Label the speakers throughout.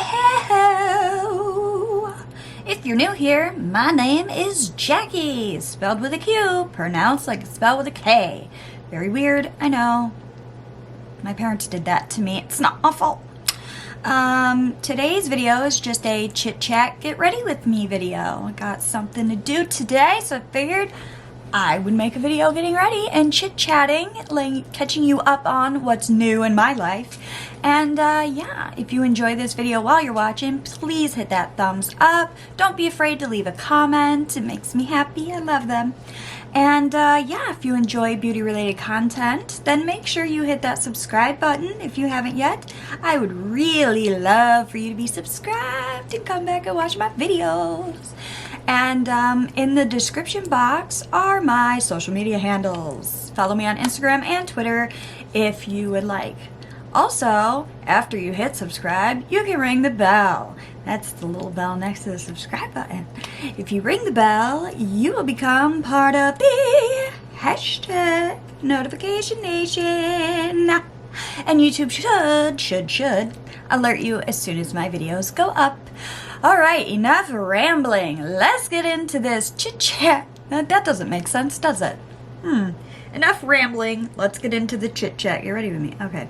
Speaker 1: Hello! If you're new here, my name is Jacqie, spelled with a Q, pronounced like it's spelled with a K. Very weird, I know. My parents did that to me. It's not my fault. Today's video is just a chit-chat, get ready with me video. I got something to do today, so I figured I would make a video getting ready and chit-chatting, like catching you up on what's new in my life. And yeah, if you enjoy this video while you're watching, please hit that thumbs up. Don't be afraid to leave a comment. It makes me happy. I love them. And yeah, if you enjoy beauty-related content, then make sure you hit that subscribe button if you haven't yet. I would really love for you to be subscribed and come back and watch my videos. And in the description box are my social media handles. Follow me on Instagram and Twitter if you would like. Also, after you hit subscribe, you can ring the bell. That's the little bell next to the subscribe button. If you ring the bell, you will become part of the hashtag Notification Nation. And YouTube should alert you as soon as my videos go up. Alright, enough rambling. Let's get into this chit-chat. That doesn't make sense, does it? Enough rambling. Let's get into the chit-chat. Get ready with me. Okay.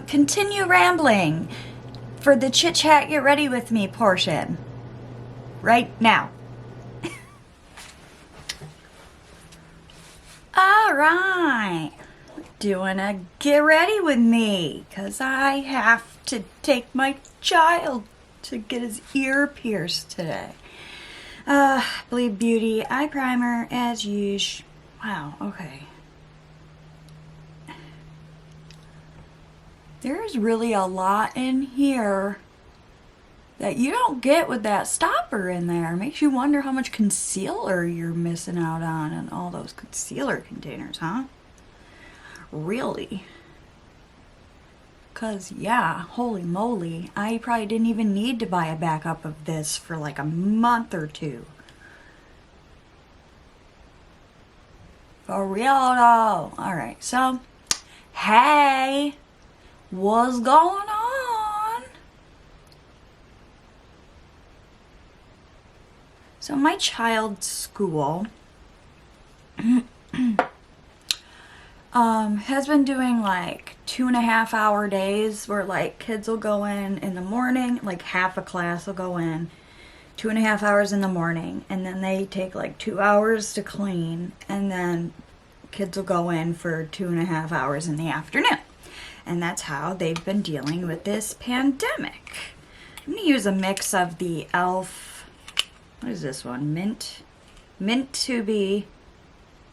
Speaker 1: Continue rambling for the chit-chat, get ready with me portion. Right now. Alright. Doing a get ready with me. Because I have to take my child to get his ear pierced today. Bleed Beauty eye primer as usual. Wow, okay. There's really a lot in here that you don't get with that stopper in there. Makes you wonder how much concealer you're missing out on in all those concealer containers, huh? Really? Because, yeah, holy moly, I probably didn't even need to buy a backup of this for like a month or two. For real though. Alright, so, hey, what's going on? So my child's school has been doing like 2.5 hour days where like kids will go in the morning, like half a class will go in 2.5 hours in the morning, and then they take like 2 hours to clean, and then kids will go in for 2.5 hours in the afternoon. And that's how they've been dealing with this pandemic. I'm going to use a mix of the E.L.F. What is this one? Mint to be.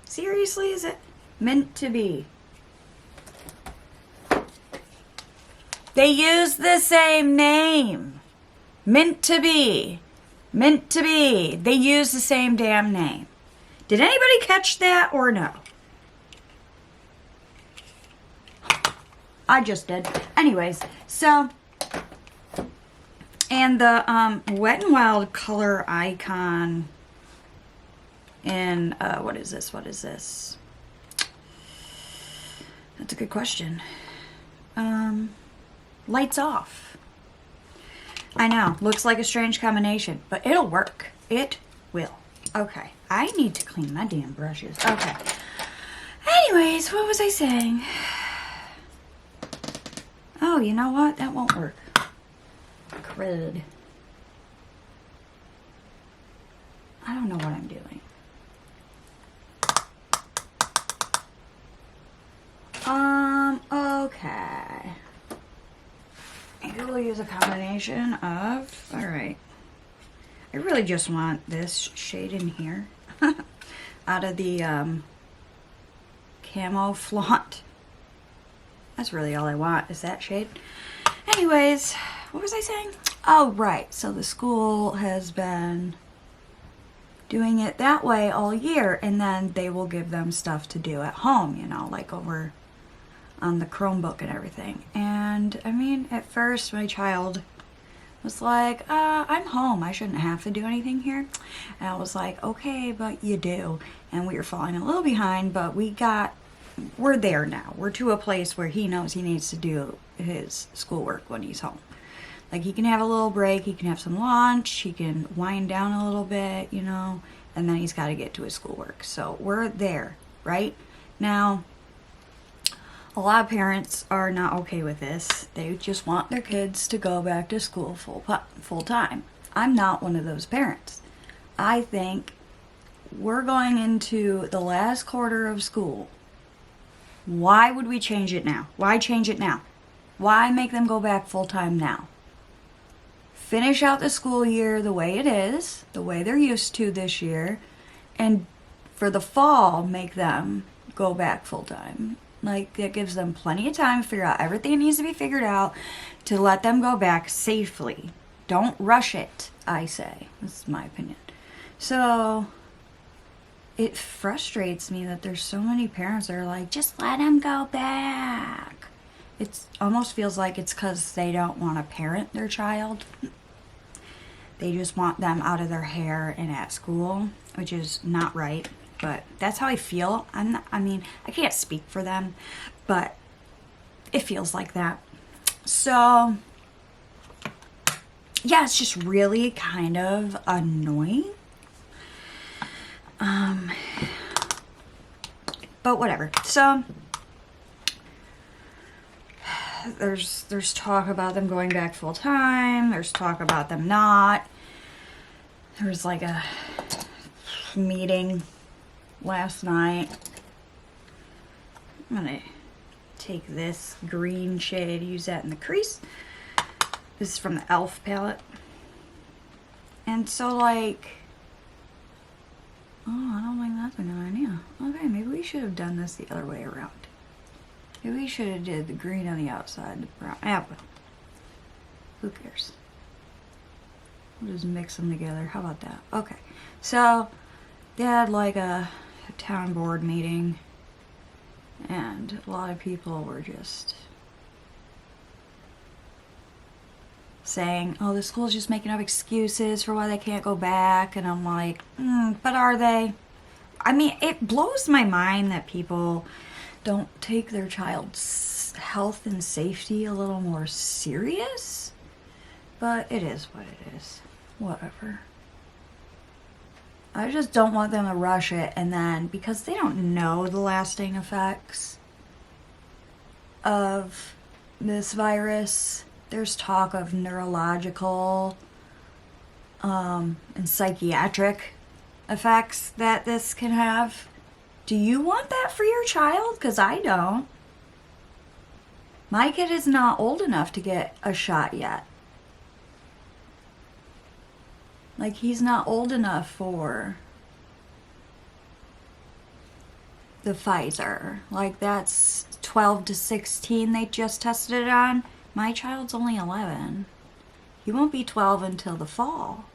Speaker 1: Seriously, is it? Mint to be. They use the same name. Mint to be. Mint to be. They use the same damn name. Did anybody catch that or no? I just did. Anyways, so, and the Wet n Wild color icon in, what is this? What is this? That's a good question. Lights off. I know, looks like a strange combination, but it'll work. It will. Okay, I need to clean my damn brushes. Okay. Anyways, what was I saying? Oh, you know what? That won't work. Crud. I don't know what I'm doing. Okay. Maybe we'll use a combination of, alright. I really just want this shade in here. Out of the, Camo Flaunt. That's really all I want, is that shade. Anyways, what was I saying? Oh, right. So the school has been doing it that way all year, and then they will give them stuff to do at home, you know, like over on the Chromebook and everything. And, I mean, at first my child was like, I'm home. I shouldn't have to do anything here. And I was like, okay, but you do. And we were falling a little behind, but we're there now. We're to a place where he knows he needs to do his schoolwork when he's home. Like, he can have a little break, he can have some lunch, he can wind down a little bit, you know, and then he's got to get to his schoolwork. So we're there, right? Now, a lot of parents are not okay with this. They just want their kids to go back to school full time. I'm not one of those parents. I think we're going into the last quarter of school. Why would we change it now? Why change it now? Why make them go back full time now? Finish out the school year the way it is, the way they're used to this year, and for the fall, make them go back full time. Like, that gives them plenty of time to figure out everything that needs to be figured out to let them go back safely. Don't rush it, I say. That's my opinion. So, it frustrates me that there's so many parents that are like, just let them go back. It almost feels like it's because they don't want to parent their child. They just want them out of their hair and at school, which is not right. But that's how I feel. I mean, I can't speak for them, but it feels like that. So, yeah, it's just really kind of annoying. But whatever. So, there's talk about them going back full time. There's talk about them not. There was like a meeting last night. I'm gonna take this green shade, use that in the crease. This is from the E.L.F. palette. And so, like, oh, I don't think that's a good idea. Okay, maybe we should have done this the other way around. Maybe we should have did the green on the outside, the brown. Yeah, well, who cares? We'll just mix them together. How about that? Okay. So, they had like a town board meeting, and a lot of people were just saying, oh, the school's just making up excuses for why they can't go back. And I'm like, but are they? I mean, it blows my mind that people don't take their child's health and safety a little more serious. But it is what it is. Whatever. I just don't want them to rush it, and then, because they don't know the lasting effects of this virus, there's talk of neurological and psychiatric effects that this can have. Do you want that for your child? Because I don't. My kid is not old enough to get a shot yet. Like, he's not old enough for the Pfizer. Like, that's 12 to 16 they just tested it on. My child's only 11. He won't be 12 until the fall.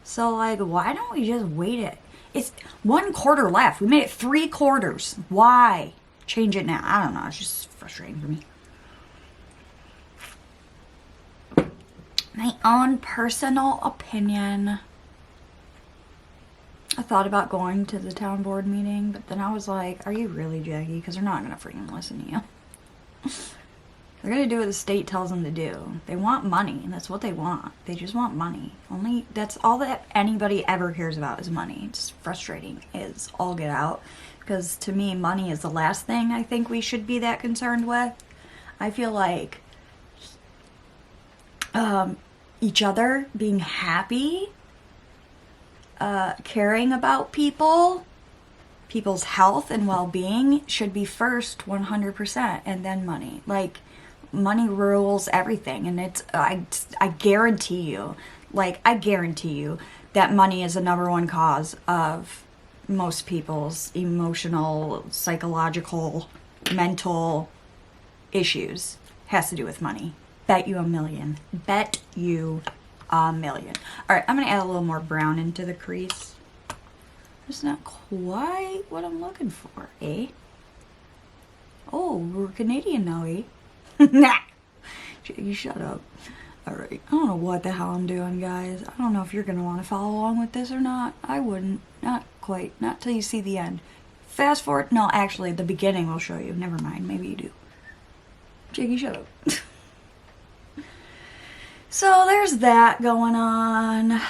Speaker 1: So, like, why don't we just wait it? It's 1 quarter left. We made it 3 quarters. Why change it now? I don't know. It's just frustrating for me. My own personal opinion. I thought about going to the town board meeting, but then I was like, are you really, Jacqie? Because they're not going to freaking listen to you. They're going to do what the state tells them to do. They want money, and that's what they want. They just want money. That's all that anybody ever cares about is money. It's frustrating as all get out. Because to me, money is the last thing I think we should be that concerned with. I feel like each other, being happy, caring about people's health and well-being should be first 100%, and then money. Like, money rules everything, and it's I guarantee you that money is the #1 cause of most people's emotional, psychological, mental issues. Has to do with money. Bet you $1 million. Bet you $1 million. Alright, I'm going to add a little more brown into the crease. It's not quite what I'm looking for, eh? Oh, we're Canadian now, eh? Nah! You shut up. Alright, I don't know what the hell I'm doing, guys. I don't know if you're going to want to follow along with this or not. I wouldn't. Not quite. Not till you see the end. Fast forward. No, actually, the beginning will show you. Never mind. Maybe you do. Jacqie, shut up. So there's that going on. I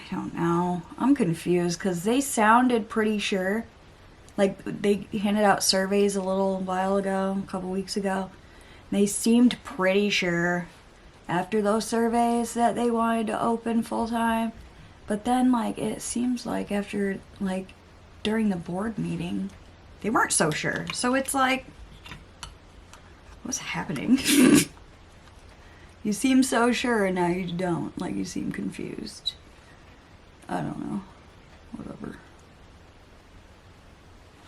Speaker 1: don't know. I'm confused because they sounded pretty sure. Like, they handed out surveys a little while ago, a couple weeks ago. They seemed pretty sure after those surveys that they wanted to open full time. But then, like, it seems like after, like, during the board meeting, they weren't so sure. So it's like, what's happening? You seem so sure and now you don't. Like, you seem confused. I don't know. Whatever.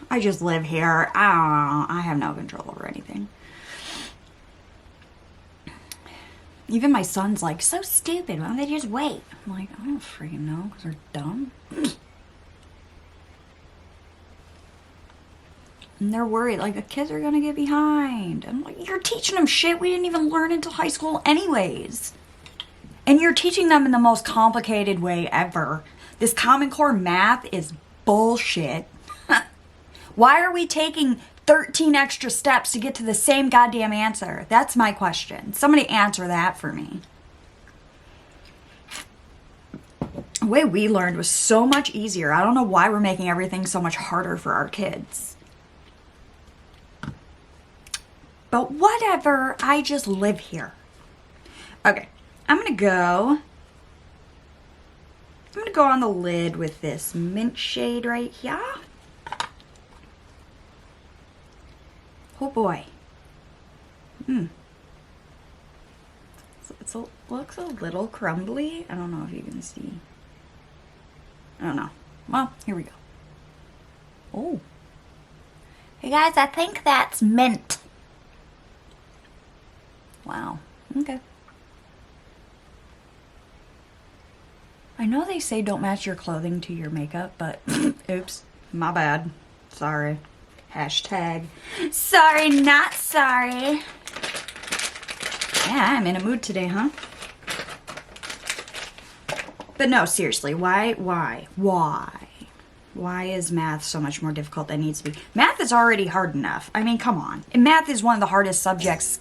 Speaker 1: I just live here. I don't know. I have no control over anything. Even my son's like, so stupid. Why don't they just wait? I'm like, I don't freaking know because they're dumb. And they're worried, like, the kids are going to get behind. I'm like, you're teaching them shit we didn't even learn until high school anyways. And you're teaching them in the most complicated way ever. This Common Core math is bullshit. Why are we taking 13 extra steps to get to the same goddamn answer? That's my question. Somebody answer that for me. The way we learned was so much easier. I don't know why we're making everything so much harder for our kids. But whatever, I just live here. Okay, I'm gonna go on the lid with this mint shade right here. Oh boy. It looks a little crumbly. I don't know if you can see. I don't know. Well, here we go. Oh. Hey guys, I think that's mint. Wow. Okay. I know they say don't match your clothing to your makeup, but oops, my bad. Sorry. Hashtag sorry, not sorry. Yeah, I'm in a mood today, huh? But no, seriously, why? Why is math so much more difficult than it needs to be? Math is already hard enough. I mean, come on. And math is one of the hardest subjects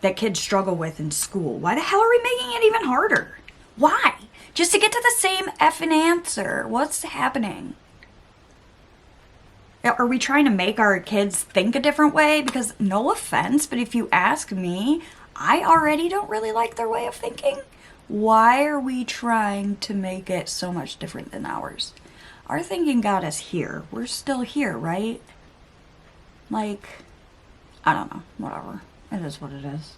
Speaker 1: that kids struggle with in school. Why the hell are we making it even harder? Why? Just to get to the same effing answer. What's happening? Are we trying to make our kids think a different way? Because no offense, but if you ask me, I already don't really like their way of thinking. Why are we trying to make it so much different than ours? Our thinking got us here. We're still here, right? Like, I don't know. Whatever. It is what it is.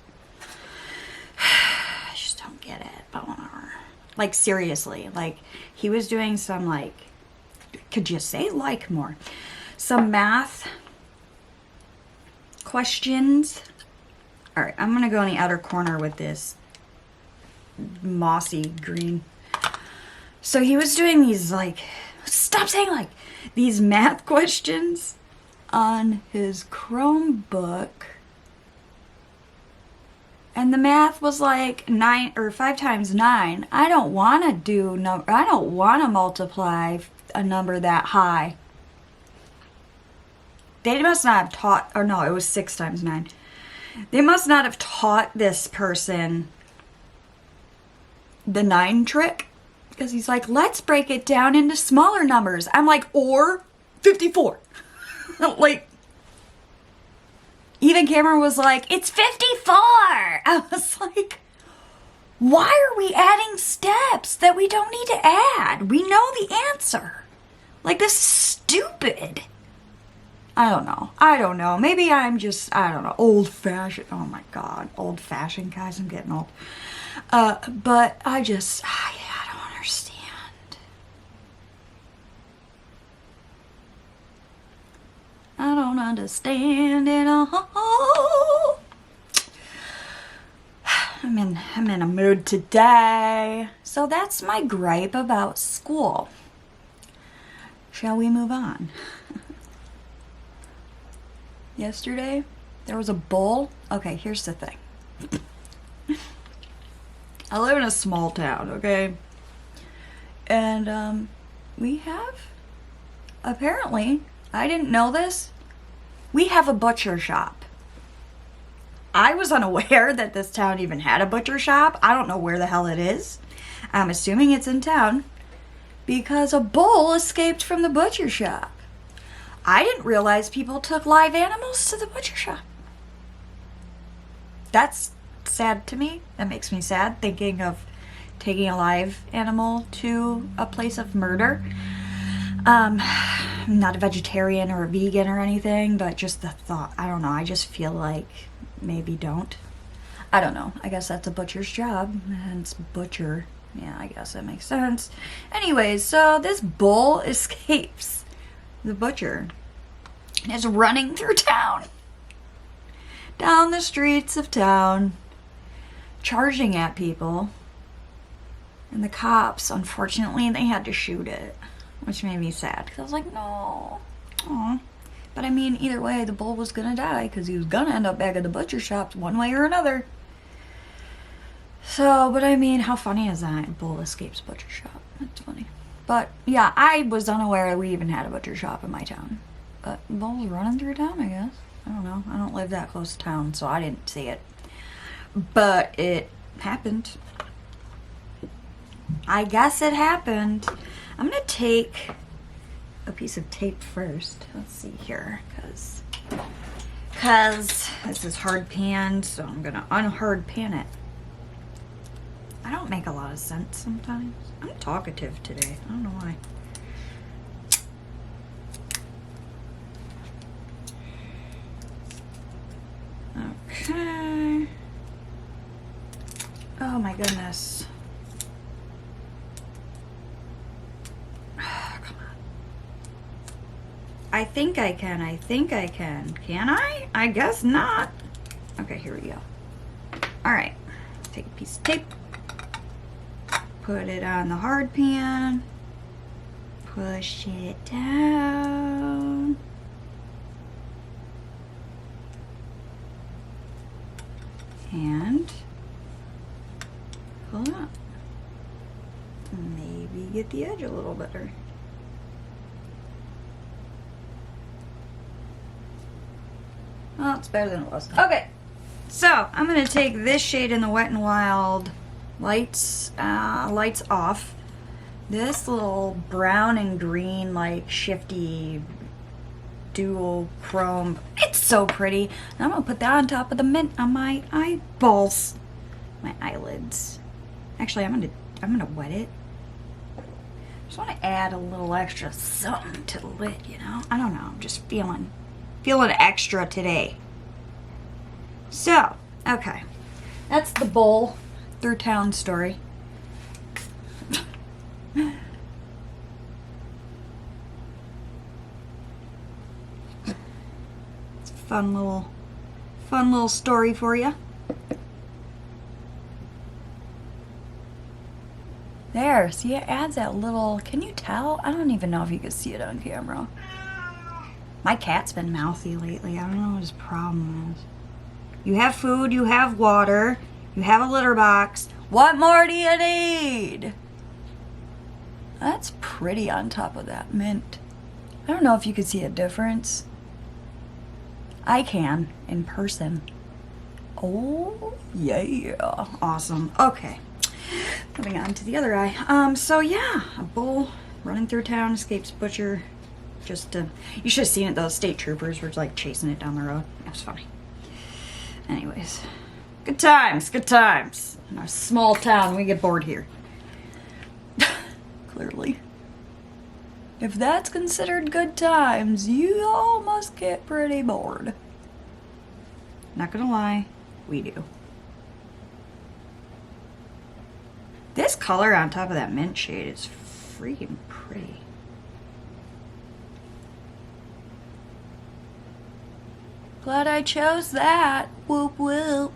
Speaker 1: I just don't get it, but whatever. Like, seriously. Like, he was doing some, like, could you say like more? Some math questions. All right, I'm going to go in the outer corner with this mossy green. So he was doing these, like, stop saying like, these math questions on his Chromebook. And the math was like 9 or 5 times 9. I don't want to multiply a number that high. They must not have taught, or no, it was 6 times 9. They must not have taught this person the 9 trick. Because he's like, let's break it down into smaller numbers. I'm like, or 54. Like, even Cameron was like, it's 54. I was like, why are we adding steps that we don't need to add? We know the answer. Like, this is stupid. I don't know. Maybe I'm just, I don't know, old-fashioned. Oh my God, old-fashioned, guys. I'm getting old. But I just, I don't understand. I don't understand it all. I'm in a mood today. So that's my gripe about school. Shall we move on? Yesterday, there was a bull. Okay, here's the thing. I live in a small town, okay? And we have, apparently, I didn't know this, we have a butcher shop. I was unaware that this town even had a butcher shop. I don't know where the hell it is. I'm assuming it's in town because a bull escaped from the butcher shop. I didn't realize people took live animals to the butcher shop. That's sad to me. That makes me sad thinking of taking a live animal to a place of murder. I'm not a vegetarian or a vegan or anything, but just the thought, I don't know, I just feel like maybe don't. I don't know. I guess that's a butcher's job. And it's butcher. Yeah, I guess that makes sense. Anyways, so this bull escapes the butcher and is running through town. Down the streets of town. Charging at people. And the cops, unfortunately, they had to shoot it. Which made me sad. Because I was like, no. Aw. But I mean, either way, the bull was gonna die. Because he was gonna end up back at the butcher shop one way or another. So, but I mean, how funny is that? Bull escapes butcher shop. That's funny. But, yeah, I was unaware we even had a butcher shop in my town. But bull's running through town, I guess. I don't know. I don't live that close to town, so I didn't see it. But it happened. I guess it happened. I'm going to take a piece of tape first. Let's see here. Because this is hard panned, so I'm going to unhard pan it. I don't make a lot of sense sometimes. I'm talkative today. I don't know why. Okay. Oh my goodness. Come on. I think I can. I think I can. Can I? I guess not. Okay, here we go. Alright. Take a piece of tape. Put it on the hard pan. Push it down. And pull up. Maybe get the edge a little better. Well, it's better than it was. Okay, so I'm gonna take this shade in the Wet n Wild lights off. This little brown and green, like shifty dual chrome. It's so pretty. And I'm gonna put that on top of the mint on my eyeballs, my eyelids. Actually, I'm gonna wet it. Just want to add a little extra something to the lid, you know. I don't know. I'm just feeling extra today. So, okay, that's the bull through town story. Fun little story for you. There, see, it adds that little, can you tell? I don't even know if you can see it on camera. My cat's been mouthy lately. I don't know what his problem is. You have food, you have water, you have a litter box. What more do you need? That's pretty on top of that mint. I don't know if you can see a difference. I can, in person. Oh, yeah. Awesome. Okay. Moving on to the other eye. So yeah, a bull running through town, escapes butcher. You should have seen it, those state troopers were like chasing it down the road. It was funny. Anyways, good times, good times. In our small town, we get bored here. Clearly. If that's considered good times, you all must get pretty bored. Not gonna lie, we do. This color on top of that mint shade is freaking pretty. Glad I chose that. Whoop whoop.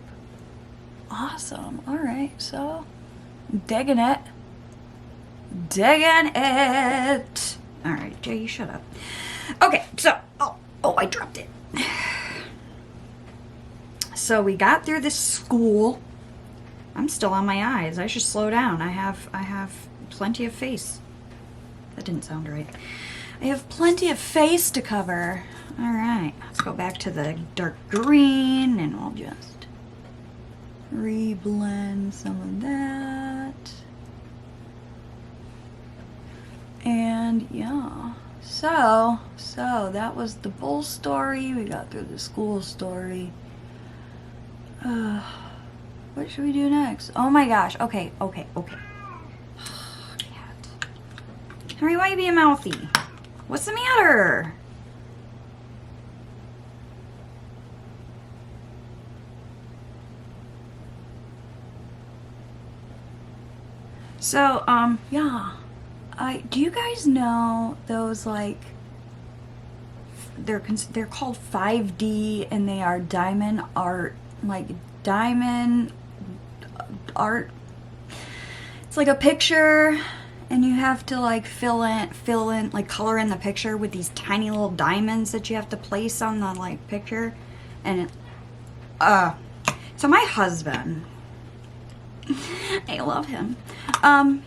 Speaker 1: Awesome. Alright, so digging it. Digging it. Alright, Jay, you shut up. Okay, so I dropped it. So we got through this school. I'm still on my eyes. I should slow down. I have plenty of face. That didn't sound right. I have plenty of face to cover. Alright, let's go back to the dark green and we'll just reblend some of that. And yeah, so that was the bull story. We got through the school story. What should we do next? Oh my gosh. Okay. Cat. Henry, why are you being mouthy? What's the matter? So, yeah. Do you guys know those, like, they're called 5D, and they are diamond art, like diamond art. It's like a picture, and you have to like fill in, like color in the picture with these tiny little diamonds that you have to place on the like picture. And so my husband, I love him.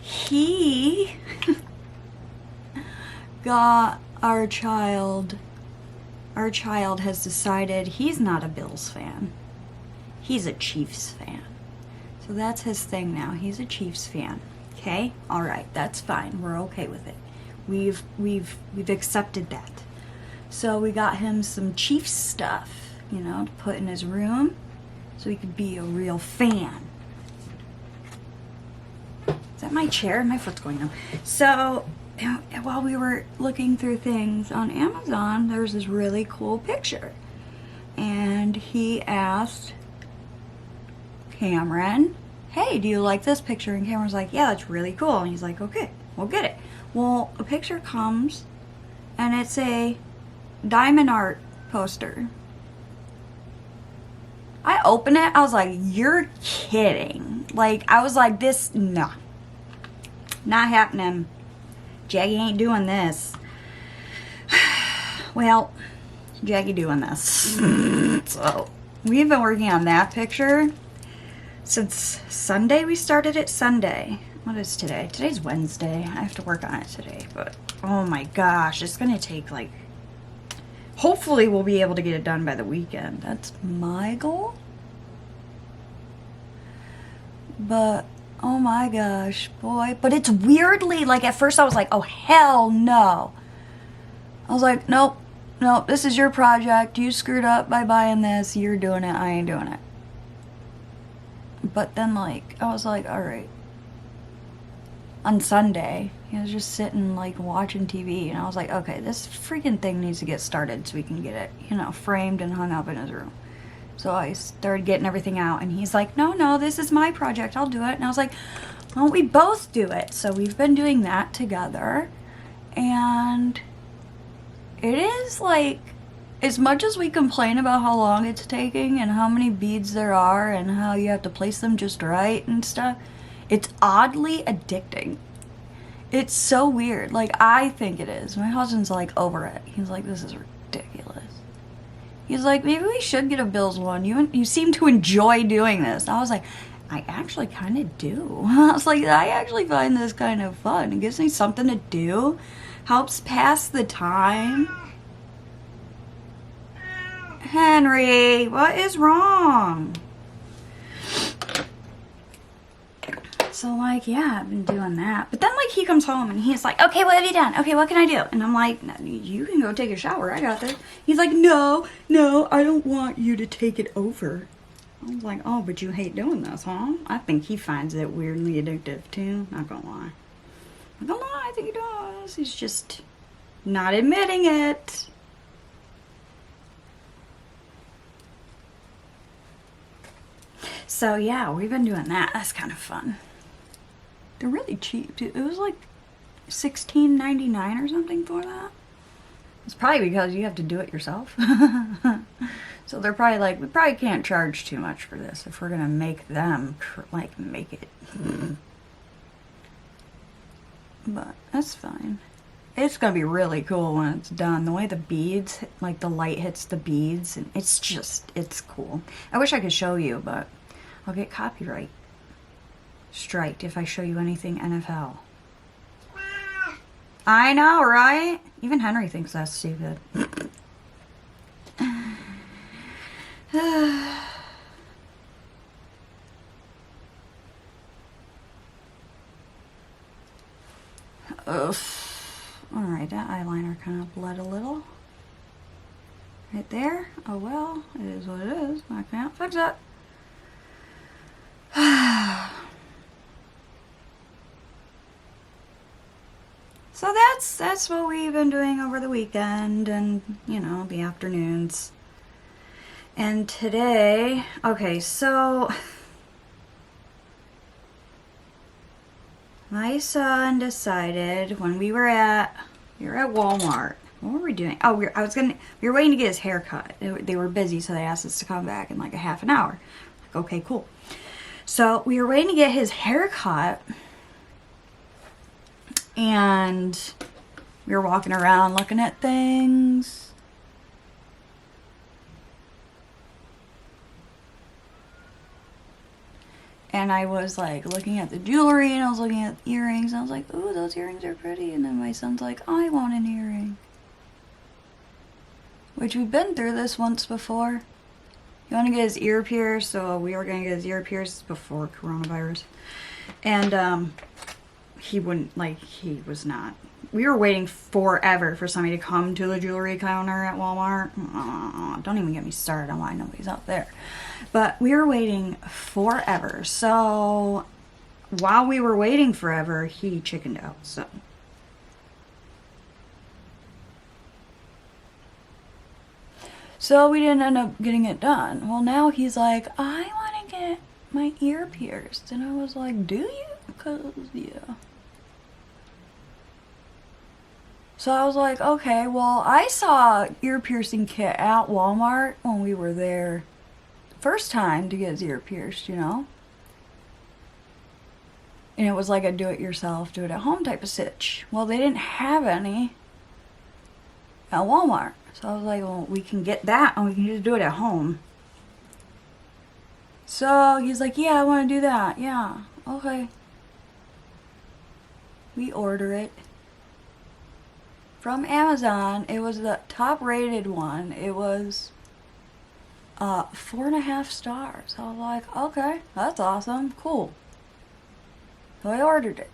Speaker 1: He got our child has decided he's not a Bills fan. He's a Chiefs fan. So that's his thing now. He's a Chiefs fan. Okay? All right. That's fine. We're okay with it. We've accepted that. So we got him some Chiefs stuff, you know, to put in his room so he could be a real fan. Is that my chair? My foot's going numb. So while we were looking through things on Amazon, there was this really cool picture. And he asked Cameron, hey, do you like this picture? And Cameron's like, yeah, that's really cool. And he's like, okay, we'll get it. Well, a picture comes, and it's a diamond art poster. I open it, I was like, you're kidding. Like, I was like, this, no. Not happening. Jacqie ain't doing this. Well, Jacqie doing this. So, we've been working on that picture since Sunday. We started it Sunday. What is today? Today's Wednesday. I have to work on it today, but oh my gosh, it's gonna take like, hopefully we'll be able to get it done by the weekend. That's my goal. But oh my gosh, boy. But it's weirdly, like at first I was like, oh hell no. I was like, nope, this is your project. You screwed up by buying this. You're doing it. I ain't doing it. But then like, I was like, all right. On Sunday, he was just sitting like watching TV, and I was like, okay, this freaking thing needs to get started so we can get it, you know, framed and hung up in his room. So I started getting everything out, and he's like, no, this is my project, I'll do it. And I was like, why don't we both do it? So we've been doing that together, and it is like, as much as we complain about how long it's taking and how many beads there are and how you have to place them just right and stuff, it's oddly addicting. It's so weird. Like, I think it is. My husband's like over it. He's like, this is ridiculous. He's like, maybe we should get a Bills one. You seem to enjoy doing this. I was like, I actually kind of do. I was like, I actually find this kind of fun. It gives me something to do. Helps pass the time. Henry, what is wrong? So like, yeah, I've been doing that. But then like he comes home and he's like, okay, what have you done? Okay, what can I do? And I'm like, no, you can go take a shower. I got this. He's like, no, I don't want you to take it over. I was like, oh, but you hate doing this, huh? I think he finds it weirdly addictive too. Not gonna lie. I think he does. He's just not admitting it. So yeah, we've been doing that. That's kind of fun. They're really cheap too. It was like $16.99 or something for that. It's probably because you have to do it yourself. So they're probably like, we probably can't charge too much for this if we're gonna make them like make it. But that's fine. It's gonna be really cool when it's done. The way the beads, like the light hits the beads, and it's cool. I wish I could show you, but I'll get copyright striked if I show you anything NFL. I know, right? Even Henry thinks that's stupid. Ugh. Alright, that eyeliner kind of bled a little. Right there. Oh well, it is what it is. I can't fix it. So that's what we've been doing over the weekend and, you know, the afternoons. And today, okay, so my son decided when we were at Walmart. What were we doing? Oh, we were waiting to get his hair cut. They were busy, so they asked us to come back in like a half an hour. Like, okay, cool. So we were waiting to get his hair cut, and we were walking around looking at things. And I was like looking at the jewelry, and I was looking at the earrings, and I was like, ooh, those earrings are pretty. And then my son's like, I want an earring. Which we've been through this once before. You want to get his ear pierced, so we were going to get his ear pierced before coronavirus. And he wouldn't, like, he was not. We were waiting forever for somebody to come to the jewelry counter at Walmart. Don't even get me started on why nobody's out there. But we were waiting forever. So while we were waiting forever, he chickened out. So we didn't end up getting it done. Well, now he's like, I want to get my ear pierced. And I was like, do you? Because, yeah. So I was like, okay, well, I saw ear piercing kit at Walmart when we were there first time to get his ear pierced, you know? And it was like a do-it-yourself, do-it-at-home type of stitch. Well, they didn't have any at Walmart. So I was like, well, we can get that and we can just do it at home. So he's like, yeah, I want to do that. Yeah, okay. We order it from Amazon. It was the top rated one. It was 4.5 stars. I was like, okay, that's awesome, cool. So I ordered it.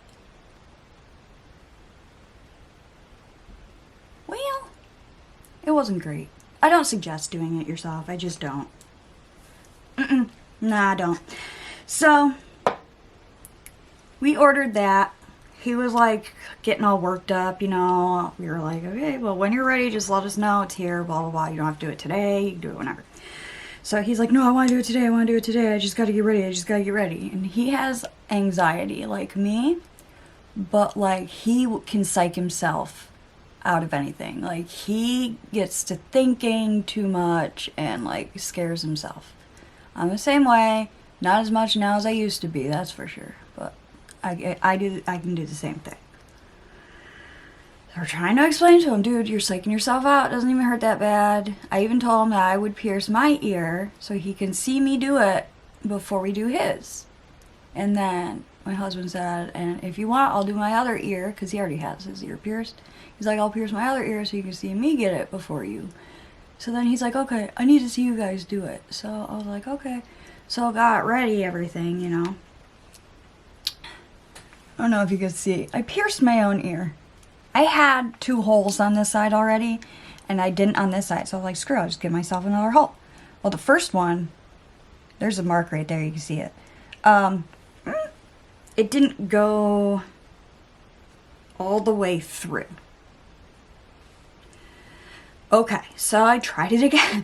Speaker 1: Well, it wasn't great. I don't suggest doing it yourself. I just don't. Nah, I don't. So we ordered that. He was like getting all worked up, you know. We were like, okay, well, when you're ready, just let us know. It's here, blah, blah, blah. You don't have to do it today. You can do it whenever. So he's like, no, I want to do it today. I want to do it today. I just got to get ready. I just got to get ready. And he has anxiety like me, but like he can psych himself out of anything. Like he gets to thinking too much and like scares himself. I'm the same way. Not as much now as I used to be, that's for sure. But I can do the same thing. So we're trying to explain to him, dude, you're psyching yourself out. It doesn't even hurt that bad. I even told him that I would pierce my ear so he can see me do it before we do his. And then my husband said, and if you want, I'll do my other ear, because he already has his ear pierced. He's like, I'll pierce my other ear so you can see me get it before you. So then he's like, okay, I need to see you guys do it. So I was like, okay. So I got ready, everything, you know. I don't know if you could see. I pierced my own ear. I had 2 holes on this side already, and I didn't on this side. So I was like, screw it, I'll just give myself another hole. Well, the first one, there's a mark right there, you can see it. It didn't go all the way through. Okay, so I tried it again.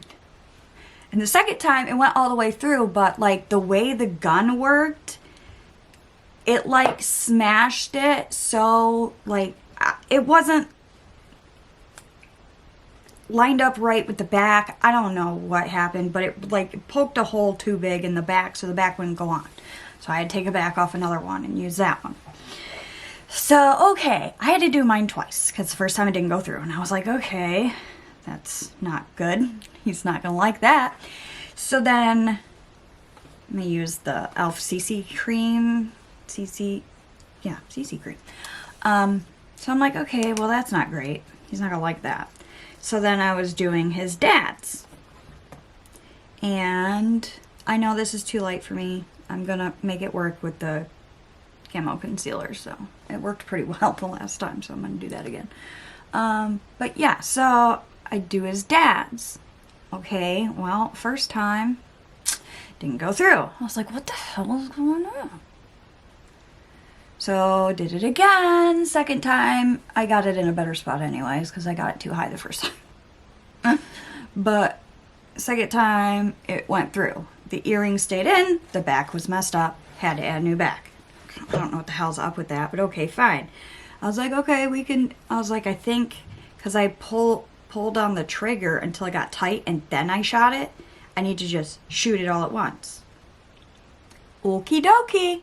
Speaker 1: And the second time, it went all the way through, but like the way the gun worked, it like smashed it, so like it wasn't lined up right with the back. I don't know what happened, but it like poked a hole too big in the back, so the back wouldn't go on. So I had to take a back off another one and use that one. So, okay, I had to do mine twice, because the first time it didn't go through, and I was like, okay, that's not good. He's not gonna like that. So then, I'm gonna use the E.L.F. CC cream. CC cream. So I'm like, okay, well that's not great. He's not gonna like that. So then I was doing his dad's. And I know this is too light for me. I'm gonna make it work with the camo concealer, so it worked pretty well the last time, so I'm gonna do that again. But yeah, so I do his dad's. Okay, well, first time didn't go through. I was like, what the hell is going on? So did it again. Second time, I got it in a better spot anyways, because I got it too high the first time. But second time, it went through. The earring stayed in, the back was messed up, had to add new back. I don't know what the hell's up with that, but okay, fine. I was like, okay, we can, I was like, I think, because I pulled on the trigger until it got tight and then I shot it, I need to just shoot it all at once. Okie dokie.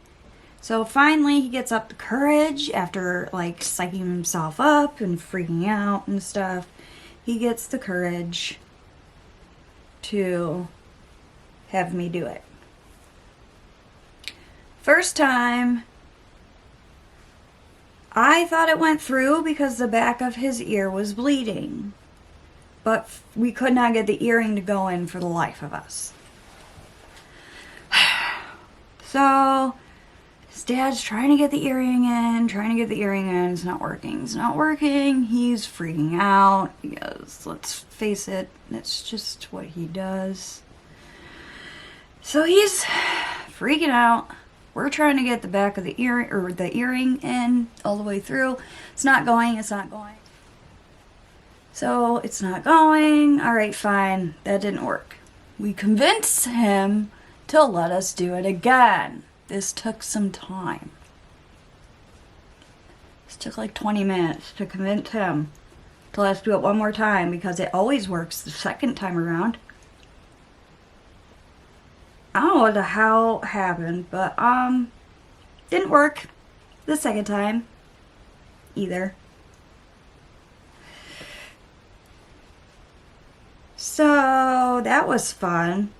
Speaker 1: So finally he gets up the courage after like psyching himself up and freaking out and stuff. He gets the courage to have me do it. First time, I thought it went through because the back of his ear was bleeding. But we could not get the earring to go in for the life of us. So his dad's trying to get the earring in, It's not working. It's not working. He's freaking out. He goes, let's face it, it's just what he does. So he's freaking out. We're trying to get the back of the earring, or the earring in all the way through. It's not going. So it's not going. All right, fine. That didn't work. We convinced him to let us do it again. This took some time. This took like 20 minutes to convince him to let us do it one more time, because it always works the second time around. I don't know what the hell happened, but didn't work the second time either. So that was fun,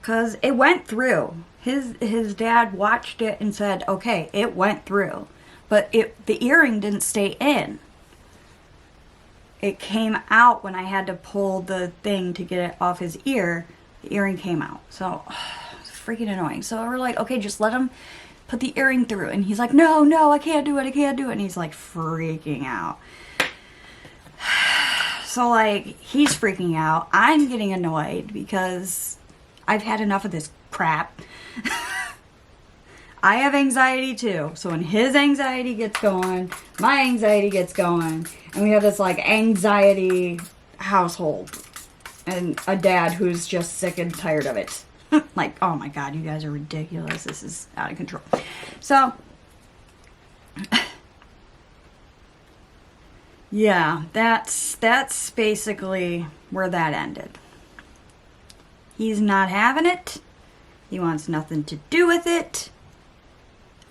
Speaker 1: because it went through. His dad watched it and said, okay, it went through, but the earring didn't stay in. It came out when I had to pull the thing to get it off his ear. The earring came out. So it's freaking annoying. So we're like, okay, just let him put the earring through. And he's like, no, I can't do it. And he's like freaking out. So like, he's freaking out. I'm getting annoyed because I've had enough of this crap. I have anxiety too. So when his anxiety gets going, my anxiety gets going. And we have this like anxiety household. And a dad who's just sick and tired of it. Like, oh my God, you guys are ridiculous. This is out of control. So, yeah, that's basically where that ended. He's not having it. He wants nothing to do with it.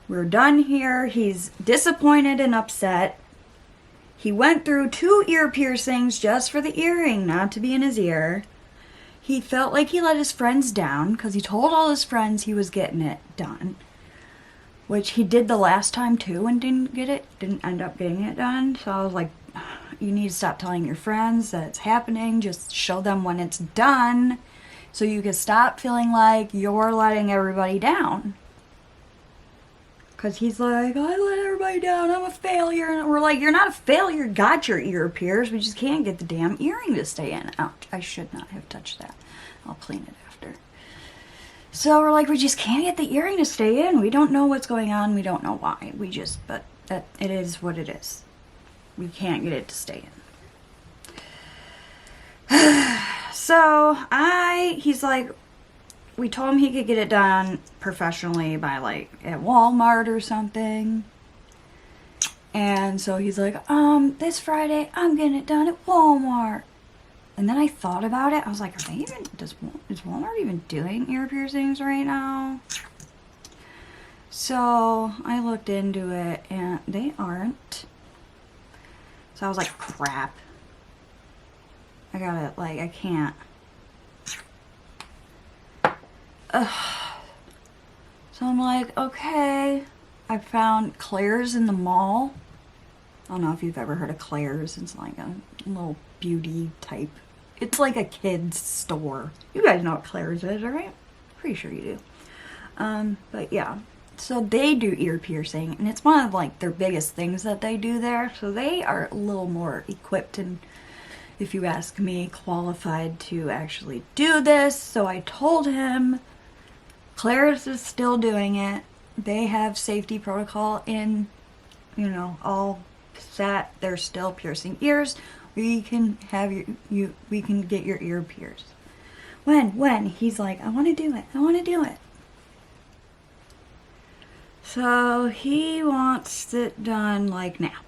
Speaker 1: We're done here. He's disappointed and upset. He went through 2 ear piercings just for the earring not to be in his ear. He felt like he let his friends down because he told all his friends he was getting it done. Which he did the last time too and didn't end up getting it done. So I was like, you need to stop telling your friends that it's happening. Just show them when it's done so you can stop feeling like you're letting everybody down. Because he's like, I let everybody down, I'm a failure. And we're like, you're not a failure, got your ear pierced, we just can't get the damn earring to stay in. Ouch, I should not have touched that. I'll clean it after. So we're like, we just can't get the earring to stay in. We don't know what's going on, we don't know why. But it is what it is. We can't get it to stay in. So he's like, we told him he could get it done professionally by like at Walmart or something. And so he's like, this Friday I'm getting it done at Walmart. And then I thought about it. I was like, is Walmart even doing ear piercings right now? So I looked into it and they aren't. So I was like, crap. I gotta, like, I can't. So I'm like, okay. I found Claire's in the mall. I don't know if you've ever heard of Claire's. It's like a little beauty type. It's like a kid's store. You guys know what Claire's is, right? Pretty sure you do. But yeah. So they do ear piercing, and it's one of like their biggest things that they do there. So they are a little more equipped and, if you ask me, qualified to actually do this. So I told him, Claire's is still doing it. They have safety protocol in, you know, all set. They're still piercing ears. We can have we can get your ear pierced. When? He's like, I want to do it. I want to do it. So he wants it done like now.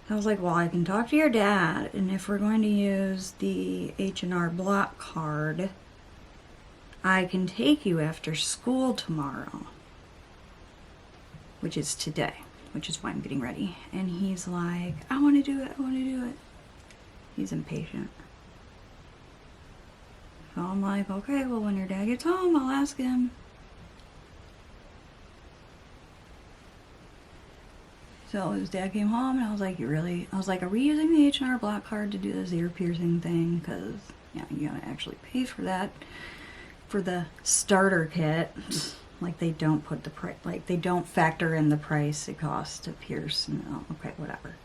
Speaker 1: I was like, well, I can talk to your dad, and if we're going to use the H&R Block card, I can take you after school tomorrow, which is today, which is why I'm getting ready. And he's like, I want to do it, I want to do it. He's impatient. So I'm like, okay, well, when your dad gets home, I'll ask him. So his dad came home, and I was like, are we using the H&R Block card to do this ear piercing thing? Because, yeah, you gotta actually pay for that. For the starter kit, like they don't put the price, like they don't factor in the price it costs to pierce. No, okay, whatever.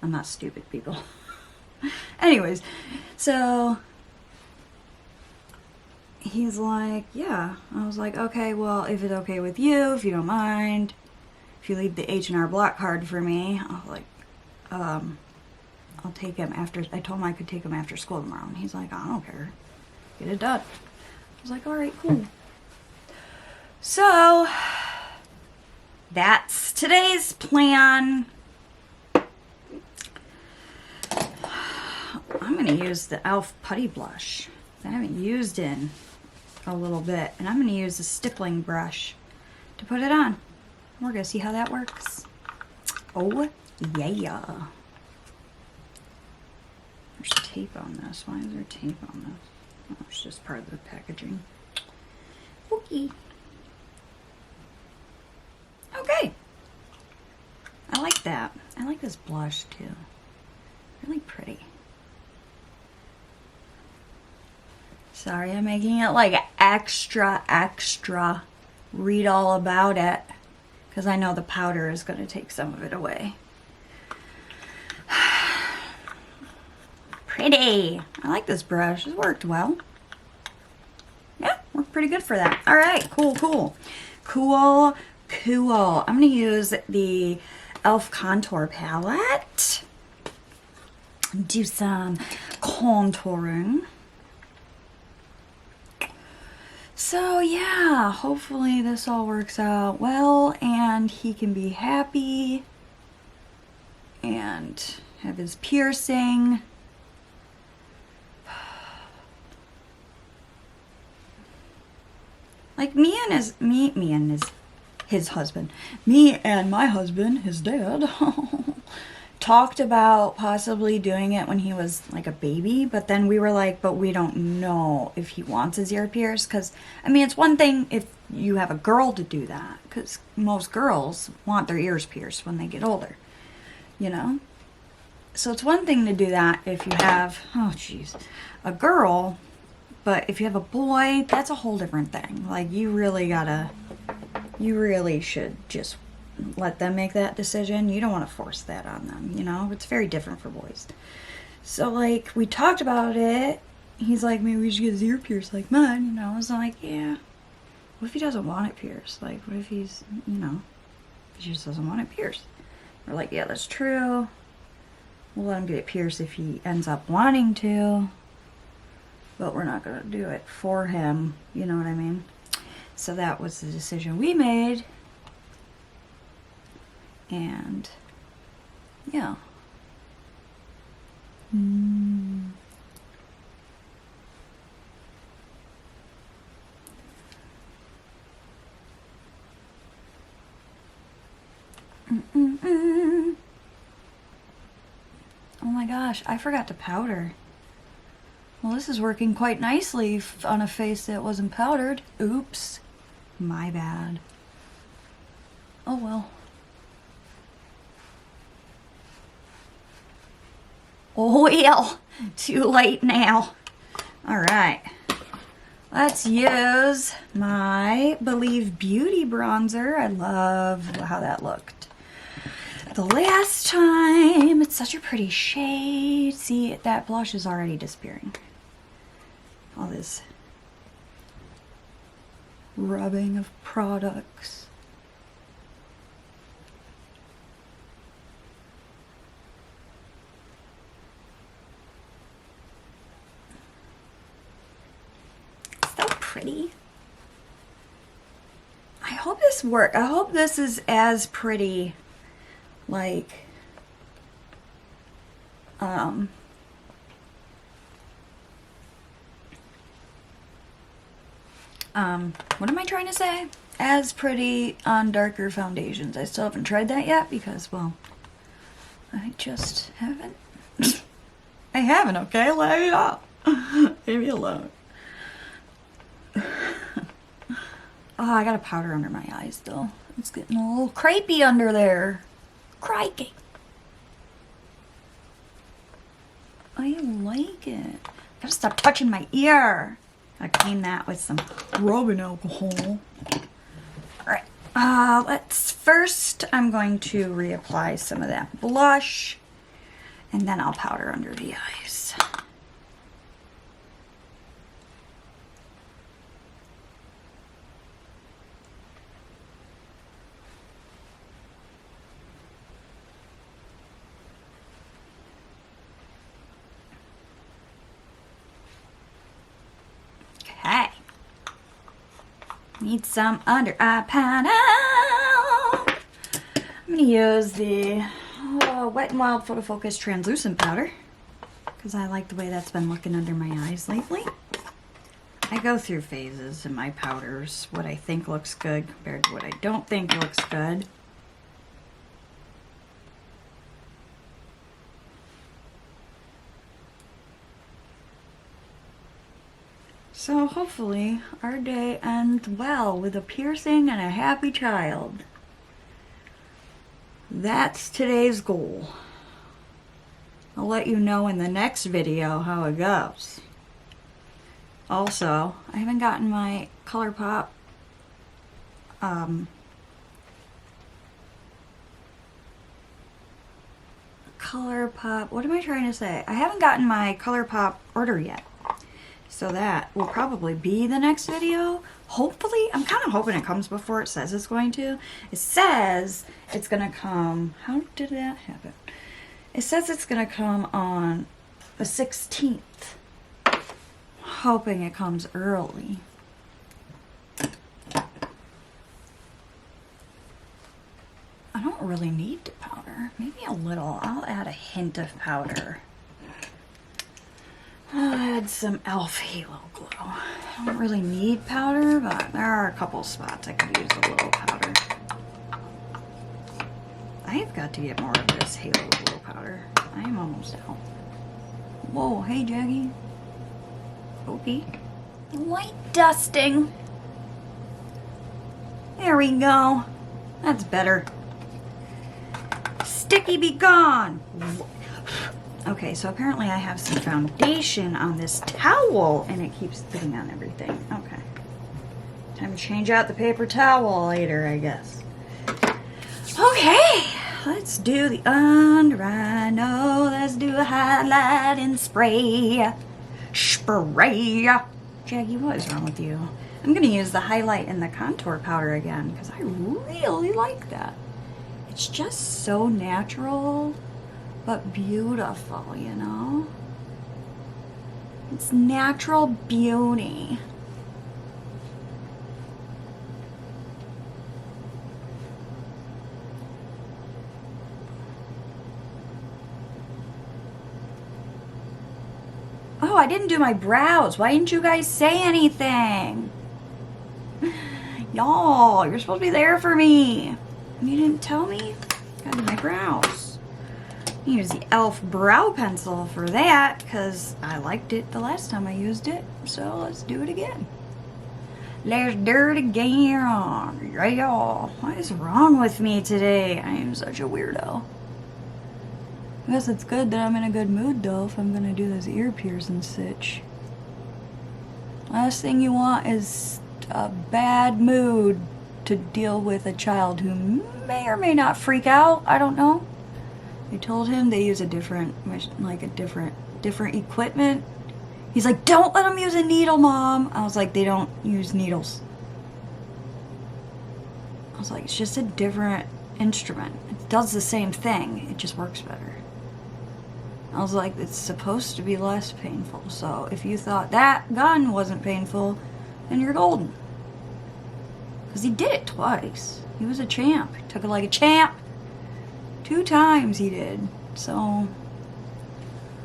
Speaker 1: I'm not stupid, people. Anyways, so he's like, yeah. I was like, okay, well, if it's okay with you, if you don't mind, if you leave the H&R Block card for me, I was like, I'll take him after. I told him I could take him after school tomorrow, and he's like, I don't care, get it done. I was like, all right, cool. So that's today's plan. I'm going to use the E.L.F. putty blush that I haven't used in a little bit, and I'm going to use the stippling brush to put it on. We're going to see how that works. Oh, yeah. There's tape on this. Why is there tape on this? Oh, it's just part of the packaging. Okay. Okay. I like that. I like this blush too. Really pretty. Sorry, I'm making it like extra. Read all about it. Because I know the powder is going to take some of it away. Pretty. I like this brush. It worked well. Yeah, worked pretty good for that. All right, cool. I'm going to use the E.L.F. contour palette. Do some contouring. So yeah, hopefully this all works out well and he can be happy and have his piercing. Like me and my husband, his dad, talked about possibly doing it when he was like a baby, but then we were like, but we don't know if he wants his ear pierced, because I mean, it's one thing if you have a girl to do that, because most girls want their ears pierced when they get older, you know? So it's one thing to do that if you have, a girl, but if you have a boy, that's a whole different thing. Like, you really should just let them make that decision. You don't want to force that on them, you know? It's very different for boys. So, like, we talked about it. He's like, maybe we should get his ear pierced like mine, you know? I was like, yeah. What if he doesn't want it pierced? Like, what if he's, you know, he just doesn't want it pierced? We're like, yeah, that's true. We'll let him get it pierced if he ends up wanting to. But we're not going to do it for him. You know what I mean? So that was the decision we made. And, yeah. Oh my gosh, I forgot to powder. Well, this is working quite nicely on a face that wasn't powdered. Oops. My bad. Oh well. Oh well. Too late now. Alright. let's use my Believe Beauty bronzer. I love how that looked the last time. It's such a pretty shade. See, that blush is already disappearing. All this rubbing of products. So pretty. I hope this works. I hope this is as pretty, like, what am I trying to say? As pretty on darker foundations. I still haven't tried that yet because, well, I just haven't. I haven't, okay? Let me up. Leave me alone. Oh, I got a powder under my eyes though. It's getting a little crepey under there. Crikey. I like it. Gotta stop touching my ear. Gotta clean that with some rubbing alcohol. Alright, I'm going to reapply some of that blush, and then I'll powder under the eyes. Okay. Need some under eye powder. I'm going to use the Wet n Wild Photo Focus Translucent Powder because I like the way that's been looking under my eyes lately. I go through phases in my powders, what I think looks good compared to what I don't think looks good. So hopefully our day ends well with a piercing and a happy child. That's today's goal. I'll let you know in the next video how it goes. Also, I haven't gotten my ColourPop what am I trying to say? I haven't gotten my ColourPop order yet. So that will probably be the next video. Hopefully, I'm kind of hoping it comes before it says it's going to. It says it's going to come, how did that happen? It says it's going to come on the 16th. Hoping it comes early. I don't really need to powder. Maybe a little. I'll add a hint of powder. I'll add some E.L.F. Halo Glow. I don't really need powder, but there are a couple spots I could use a little powder. I've got to get more of this Halo Glow powder. I am almost out. Whoa, hey Jacqie. Okay. Light dusting. There we go. That's better. Sticky be gone. Okay, so apparently I have some foundation on this towel and it keeps sitting on everything. Okay. Time to change out the paper towel later, I guess. Okay, let's do the under eye. No, let's do a highlighting spray. Spray. Jacqie, what is wrong with you? I'm going to use the highlight and the contour powder again because I really like that. It's just so natural. But beautiful, you know? It's natural beauty. Oh, I didn't do my brows. Why didn't you guys say anything? Y'all, you're supposed to be there for me. You didn't tell me? Gotta do my brows. Use the E.L.F. brow pencil for that because I liked it the last time I used it. So let's do it again. Let's do it again. Yeah. What is wrong with me today? I am such a weirdo. I guess it's good that I'm in a good mood though if I'm going to do this ear piercing stitch. Last thing you want is a bad mood to deal with a child who may or may not freak out. I don't know. I told him they use a different equipment. He's like, don't let them use a needle, Mom. I was like, they don't use needles. I was like, it's just a different instrument. It does the same thing. It just works better. I was like, it's supposed to be less painful. So if you thought that gun wasn't painful, then you're golden. Because he did it twice. He was a champ. He took it like a champ. 2 times he did. So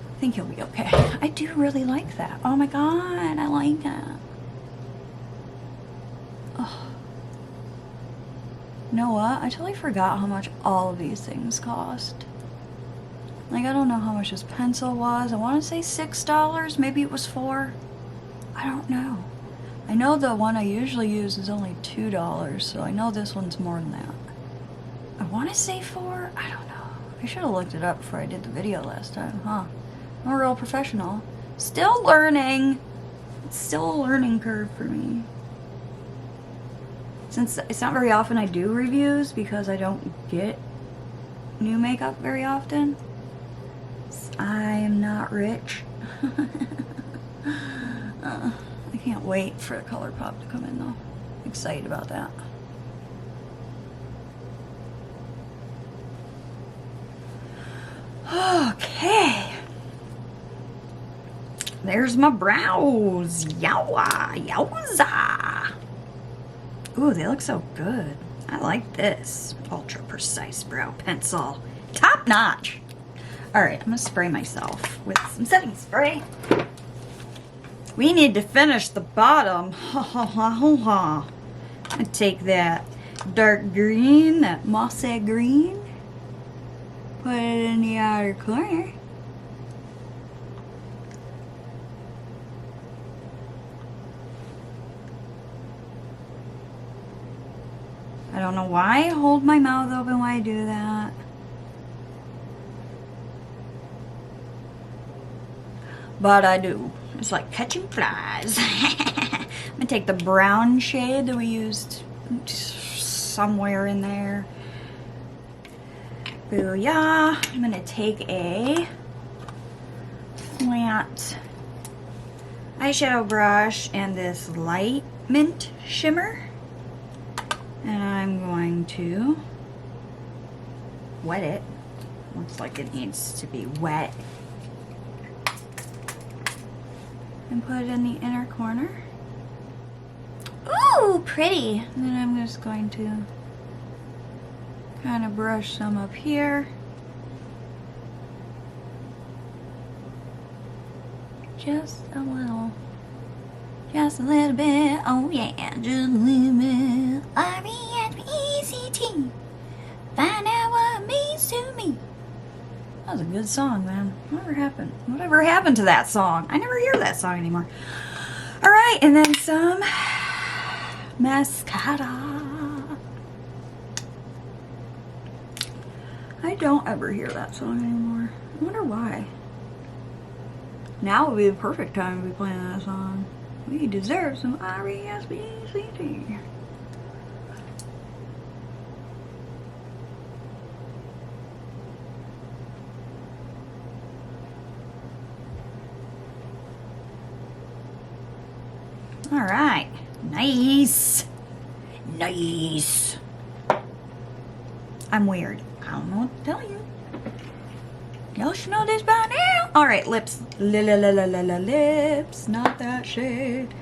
Speaker 1: I think he'll be okay. I do really like that. Oh my God, I like that. Oh. You know what? I totally forgot how much all of these things cost. Like, I don't know how much this pencil was. I want to say $6. Maybe it was $4. I don't know. I know the one I usually use is only $2, so I know this one's more than that. I want to say $4. I don't know. I should have looked it up before I did the video last time, huh? I'm a real professional. Still learning. It's still a learning curve for me. Since it's not very often I do reviews because I don't get new makeup very often. I am not rich. I can't wait for the ColourPop to come in though. Excited about that. Okay. There's my brows. Yowa, yowza. Ooh, they look so good. I like this. Ultra precise brow pencil. Top notch. Alright, I'm going to spray myself with some setting spray. We need to finish the bottom. Ha ha ha ha ha. I take that dark green, that mossy green. Put it in the outer corner. I don't know why I hold my mouth open when I do that. But I do. It's like catching flies. I'm gonna take the brown shade that we used somewhere in there. Booyah. I'm gonna take a flat eyeshadow brush and this light mint shimmer. And I'm going to wet it. Looks like it needs to be wet. And put it in the inner corner. Ooh, pretty. And then I'm just going to kind of brush some up here. Just a little. Just a little bit. Oh yeah, just a little bit. R-E-S-P-E-C-T. Find out what it means to me. That was a good song, man. Whatever happened? Whatever happened to that song? I never hear that song anymore. Alright, and then some mascara. I don't ever hear that song anymore. I wonder why. Now would be the perfect time to be playing that song. We deserve some R-E-S-P-E-C-T. Alright. Nice. Nice. I'm weird. I don't know what to tell you. Y'all should know this by now. Alright, lips. Lips. Not that shade.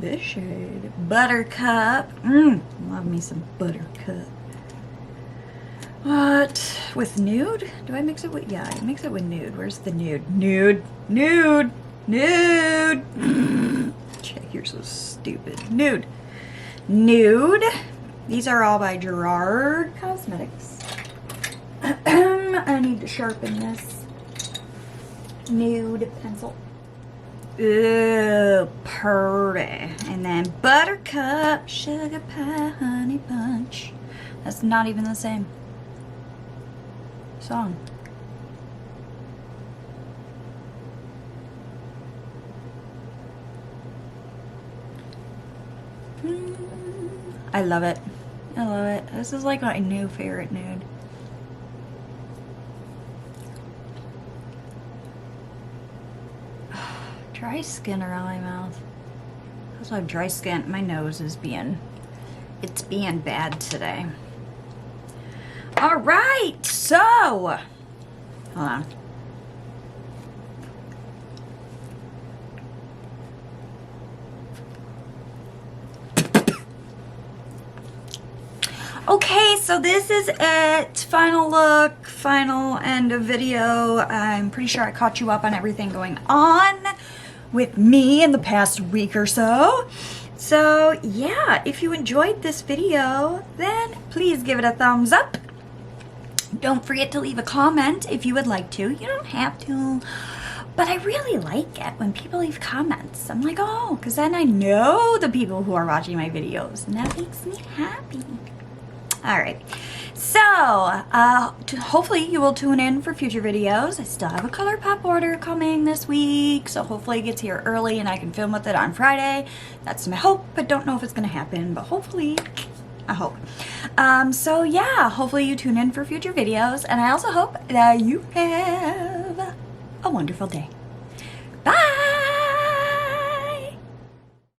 Speaker 1: This shade. Buttercup. Love me some buttercup. What? With nude? Do I mix it with... Yeah, I mix it with nude. Where's the nude? Nude. Nude. Nude. You're so stupid. Nude. Nude. These are all by Gerard Cosmetics. I need to sharpen this nude pencil. Ooh, pretty. And then Buttercup, Sugar Pie, Honey Punch. That's not even the same song. I love it. I love it. This is like my new favorite nude. Dry skin around my mouth. I also have dry skin. My nose is it's being bad today. All right, so, hold on. Okay, so this is it. Final look, final end of video. I'm pretty sure I caught you up on everything going on with me in the past week or so. So yeah, if you enjoyed this video, then please give it a thumbs up. Don't forget to leave a comment if you would like to. You don't have to. But I really like it when people leave comments. I'm like, oh, because then I know the people who are watching my videos, and that makes me happy. All right, so hopefully you will tune in for future videos. I still have a ColourPop order coming this week, so hopefully it gets here early and I can film with it on Friday. That's my hope. I don't know if it's gonna happen, but hopefully, I hope. So yeah, hopefully you tune in for future videos, and I also hope that you have a wonderful day. Bye!